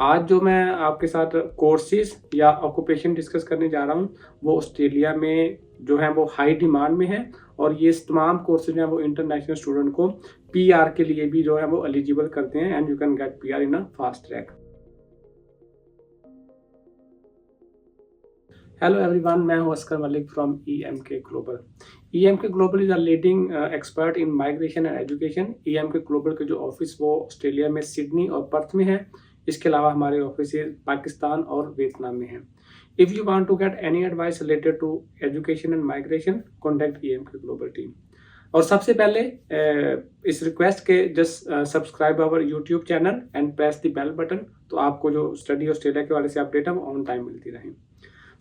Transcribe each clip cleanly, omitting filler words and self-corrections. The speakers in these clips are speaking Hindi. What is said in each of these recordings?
आज जो मैं आपके साथ कोर्सेज या ऑक्यूपेशन डिस्कस करने जा रहा हूँ वो ऑस्ट्रेलिया में जो है वो हाई डिमांड में है और ये तमाम कोर्सेज हैं वो इंटरनेशनल स्टूडेंट को पीआर के लिए भी जो है वो एलिजिबल करते हैं and you can get PR in a fast track. Hello everyone, मैं हूं Oscar Malik from EMK global. EMK global is a leading expert in migration and education. EMK global के जो ऑफिस वो ऑस्ट्रेलिया में सिडनी और पर्थ में है। इसके अलावा हमारे ऑफिस पाकिस्तान और वियतनाम में हैं। If you want to get any advice related to education and migration, contact EMK global team. और सबसे पहले इस रिक्वेस्ट के just subscribe our YouTube channel and press the bell button, तो आपको जो स्टडी ऑस्ट्रेलिया के वाले से अपडेट है वो ऑन टाइम मिलती रहे।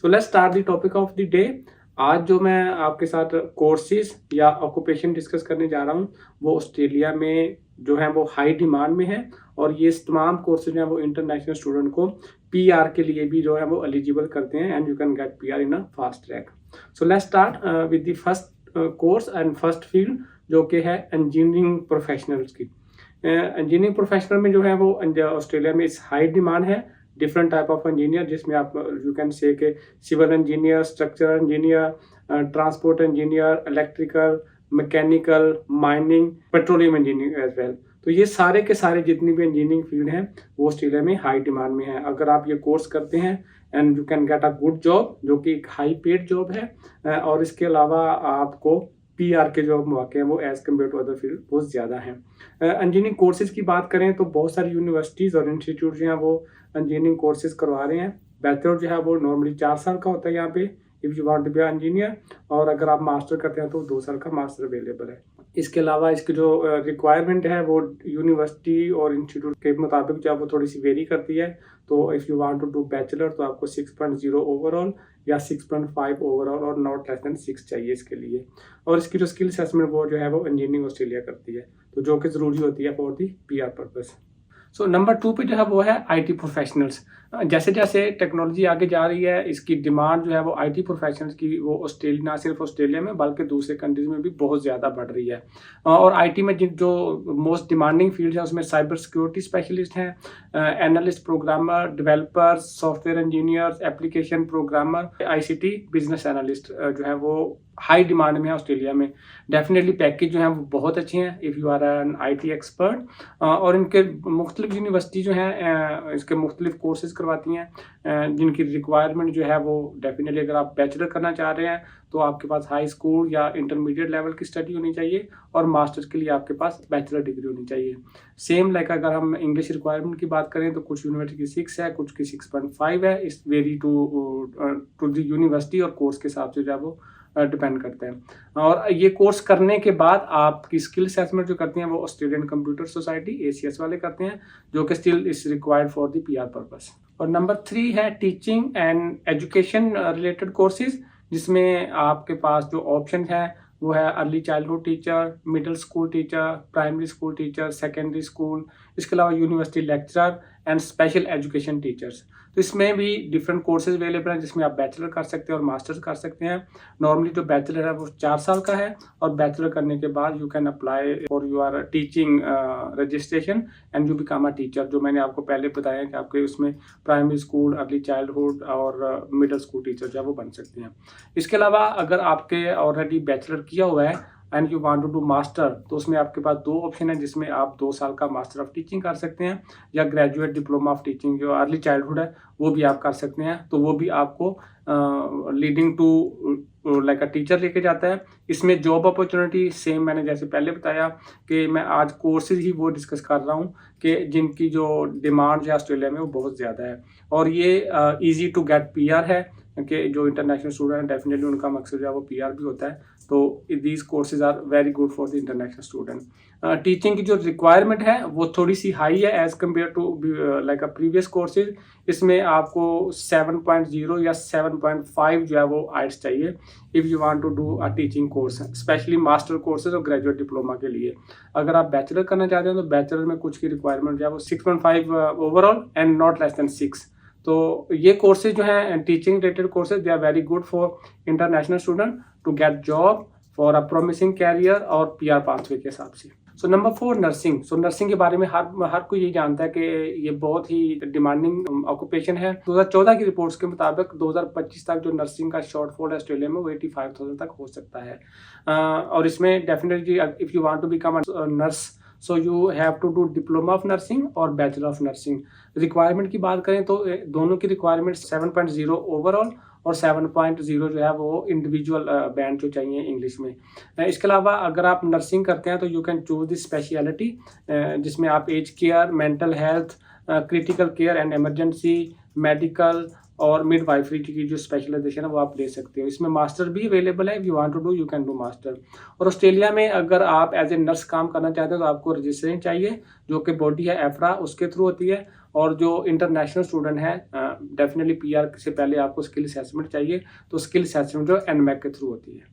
सो let's start the topic of the day. आज जो मैं आपके साथ कोर्सेज या ऑक्यूपेशन डिस्कस करने जा रहा हूँ वो ऑस्ट्रेलिया में जो है वो हाई डिमांड में है और ये तमाम कोर्सेज हैं वो इंटरनेशनल स्टूडेंट को पीआर के लिए भी जो है वो एलिजिबल करते हैं and you can get PR in a fast track. So let's start with the first course and first field जो कि है इंजीनियरिंग प्रोफेशनल्स की। इंजीनियरिंग प्रोफेशनल में जो है वो ऑस्ट्रेलिया में इस हाई डिमांड है। डिफरेंट टाइप ऑफ इंजीनियर जिसमें आप यू कैन से के civil engineer, structural engineer, transport engineer, electrical, mechanical, mining, petroleum engineering as well. तो ये सारे के सारे जितनी भी इंजीनियरिंग फील्ड हैं वो ऑस्ट्रेलिया में हाई डिमांड में है। अगर आप ये कोर्स करते हैं and you can gate a good job जो कि एक हाई पेड जॉब है और इसके अलावा आपको पीआर के जो मौके हैं वो as compare to other field बहुत ज़्यादा हैं। इंजीनियरिंग कोर्सेज की बात करें तो बहुत सारी यूनिवर्सिटीज़ और इंस्टीट्यूट जो हैं वो इंजीनियरिंग कोर्सेज करवा रहे हैं। बैचलर जो है वो नॉर्मली 4 साल का होता है यहाँ पे if you want to be engineer, और अगर आप मास्टर करते हैं तो 2 साल का मास्टर अवेलेबल है। इसके अलावा इसकी जो रिक्वायरमेंट है वो यूनिवर्सिटी और इंस्टीट्यूट के मुताबिक जो है वो थोड़ी सी वेरी करती है। तो if you want to do bachelor तो आपको 6.0 ओवरऑल या 6.5 ओवरऑल और नॉट लेस देन 6 चाहिए इसके लिए। और इसकी जो स्किल असेसमेंट वो जो है वो इंजीनियरिंग ऑस्ट्रेलिया करती है, तो जो कि ज़रूरी होती है for the PR purpose. So number 2 पे जो है वो है आईटी प्रोफेशनल्स। जैसे जैसे टेक्नोलॉजी आगे जा रही है इसकी डिमांड जो है वो आईटी प्रोफेशनल्स की वो ऑस्ट्रेलिया ना सिर्फ ऑस्ट्रेलिया में बल्कि दूसरे कंट्रीज में भी बहुत ज़्यादा बढ़ रही है। और आईटी में जो मोस्ट डिमांडिंग फील्ड है उसमें साइबर सिक्योरिटी स्पेशलिस्ट हैं, analyst, programmer, developers, software engineers, application programmer, ICT business analyst जो है वो हाई डिमांड में है ऑस्ट्रेलिया में। डेफिनेटली पैकेज जो है वो बहुत अच्छे हैं if you are an IT expert. और इनके मुख्तलिफ यूनिवर्सिटी जो हैं इसके मुख्तलिफ कोर्सेज करवाती हैं जिनकी रिक्वायरमेंट जो है वो डेफिनेटली अगर आप बैचलर करना चाह रहे हैं तो आपके पास हाई स्कूल या इंटरमीडिएट लेवल की स्टडी होनी चाहिए और मास्टर्स के लिए आपके पास बैचलर डिग्री होनी चाहिए। सेम लाइक अगर हम इंग्लिश रिक्वायरमेंट की बात करें तो कुछ यूनिवर्सिटी की 6 है, कुछ की 6.5 है। इस वेरी टू द यूनिवर्सिटी और कोर्स के हिसाब से जो है वो डिपेंड करते हैं। और ये कोर्स करने के बाद आपकी स्किल असेसमेंट जो करते हैं वो ऑस्ट्रेलियन कंप्यूटर सोसाइटी ACS वाले करते हैं, जो कि still is required for the PR purpose. और नंबर 3 है teaching and education related courses, जिसमें आपके पास जो ऑप्शन है वो है early childhood teacher, middle school teacher, primary school teacher, secondary school, इसके अलावा university lecturer and special education teachers. तो इसमें भी डिफरेंट कोर्सेज अवेलेबल हैं जिसमें आप बैचलर कर सकते हैं और मास्टर्स कर सकते हैं। नॉर्मली जो बैचलर है वो 4 साल का है और बैचलर करने के बाद you can apply for your teaching registration and you become a teacher, जो मैंने आपको पहले बताया कि आपके उसमें प्राइमरी स्कूल, अर्ली चाइल्डहुड और मिडिल स्कूल टीचर जो है वो बन सकते हैं। इसके अलावा अगर आपके ऑलरेडी बैचलर किया हुआ है and you want to do master तो उसमें आपके पास 2 ऑप्शन है जिसमें आप 2 साल का मास्टर ऑफ टीचिंग कर सकते हैं या ग्रेजुएट डिप्लोमा ऑफ टीचिंग जो अर्ली चाइल्डहुड है वो भी आप कर सकते हैं। तो वो भी आपको leading to like a teacher लेके जाता है। इसमें जॉब अपॉर्चुनिटी सेम मैंने जैसे पहले बताया कि मैं आज कोर्सेज ही वो डिस्कस कर रहा हूँ कि जिनकी जो डिमांड है ऑस्ट्रेलिया में वो बहुत ज़्यादा है और ये ईजी टू गेट पीआर है कि जो इंटरनेशनल स्टूडेंट डेफिनेटली उनका मकसद जो है वो पीआर भी होता है। तो these courses are very good for the international student. Teaching की जो रिक्वायरमेंट है वो थोड़ी सी हाई है as compare to like a previous courses. इसमें आपको 7.0 या 7.5 जो है वो आइट्स चाहिए if you want to do a teaching course, specially master courses और ग्रेजुएट डिप्लोमा के लिए। अगर आप बैचलर करना चाहते हैं तो बैचलर में कुछ की रिक्वायरमेंट जो है वो 6.5 overall and not less than 6। तो ये कोर्सेज जो हैं teaching related courses they are very good for international student to get job for a promising career और पीआर पाथवे के हिसाब से। So number 4 nursing. So nursing के बारे में हर कोई ये जानता है कि ये बहुत ही डिमांडिंग ऑक्यूपेशन है। 2014 की रिपोर्ट्स के मुताबिक 2025 तक जो नर्सिंग का शॉर्टफॉल है ऑस्ट्रेलिया में वो 85,000 तक हो सकता है। और इसमें definitely if you want to become a nurse so you have to do diploma of nursing और बैचलर ऑफ नर्सिंग। रिक्वायरमेंट की बात करें तो दोनों की रिक्वायरमेंट 7.0 ओवरऑल और 7.0 जो है वो इंडिविजुअल बैंड जो चाहिए इंग्लिश में। इसके अलावा अगर आप नर्सिंग करते हैं तो you can choose this speciality जिसमें आप age care, mental health, critical care and emergency, medical और मिडवाइफरी की जो स्पेशलाइजेशन है वो आप ले सकते हो। इसमें मास्टर भी अवेलेबल है, if you want to do you can do master. और ऑस्ट्रेलिया में अगर आप एज ए नर्स काम करना चाहते हैं तो आपको रजिस्ट्रेशन चाहिए जो कि बॉडी है एफ्रा उसके थ्रू होती है। और जो इंटरनेशनल स्टूडेंट है डेफिनेटली पीआर से पहले आपको स्किल असेसमेंट चाहिए, तो स्किल असेसमेंट जो एनमैक के थ्रू होती है।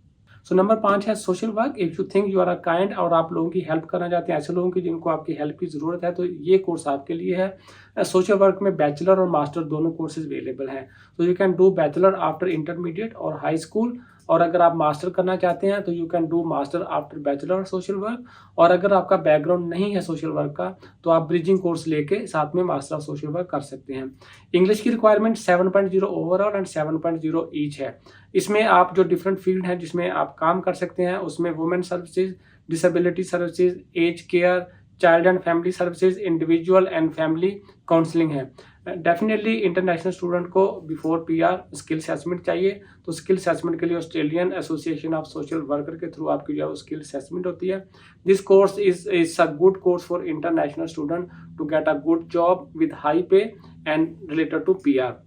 सो नंबर 5 है social work. If you think you are a kind और आप लोगों की हेल्प करना चाहते हैं, ऐसे लोगों की जिनको आपकी हेल्प की ज़रूरत है, तो ये कोर्स आपके लिए है। सोशल वर्क में बैचलर और मास्टर दोनों कोर्सेज अवेलेबल हैं। तो you can do bachelor after intermediate और हाई स्कूल, और अगर आप मास्टर करना चाहते हैं तो you can do master after bachelor social work. और अगर आपका बैकग्राउंड नहीं है सोशल वर्क का तो आप ब्रिजिंग कोर्स लेके साथ में मास्टर ऑफ सोशल वर्क कर सकते हैं। इंग्लिश की रिक्वायरमेंट 7.0 ओवरऑल एंड 7.0 ईच है। इसमें आप जो डिफरेंट फील्ड हैं जिसमें आप काम कर सकते हैं उसमें women services, disability services, age care, child and family services, individual and family counselling है। डेफिनेटली इंटरनेशनल स्टूडेंट को बिफोर पीआर स्किल असेसमेंट चाहिए, तो स्किल असेसमेंट के लिए Australian association of social worker के थ्रू आपकी जो है स्किल असेसमेंट होती है। This course is a good course for international student to get a good job with high pay and related to PR.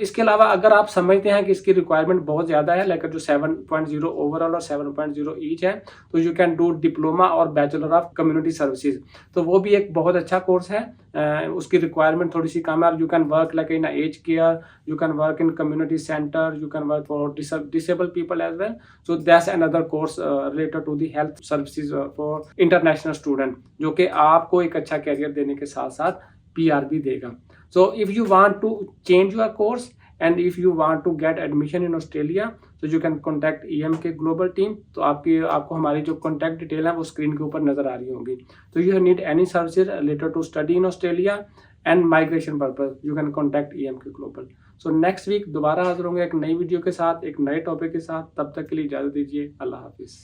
इसके अलावा अगर आप समझते हैं कि इसकी रिक्वायरमेंट बहुत ज़्यादा है, लाइक जो 7.0 ओवरऑल और 7.0 ईच है, तो यू कैन डू डिप्लोमा और बैचलर ऑफ कम्युनिटी सर्विसेज। तो वो भी एक बहुत अच्छा कोर्स है। उसकी रिक्वायरमेंट थोड़ी सी कम है। You can work like in age care, you can work in community centre, you can work for disable people as well. So that's another course related to the health services for international student, जो कि आपको एक अच्छा कैरियर देने के साथ साथ पीआर भी देगा। So if you want to change your course and if you want to get admission in Australia, so you can contact EMK Global team। तो आपको हमारी जो contact डिटेल है वो स्क्रीन के ऊपर नजर आ रही होंगी। तो you need any services related to study in Australia and migration purpose, you can contact EMK Global। So next week दोबारा हाजिर होंगे एक नई वीडियो के साथ, एक नए टॉपिक के साथ। तब तक के लिए इजाजत दीजिए। अल्लाह हाफिज।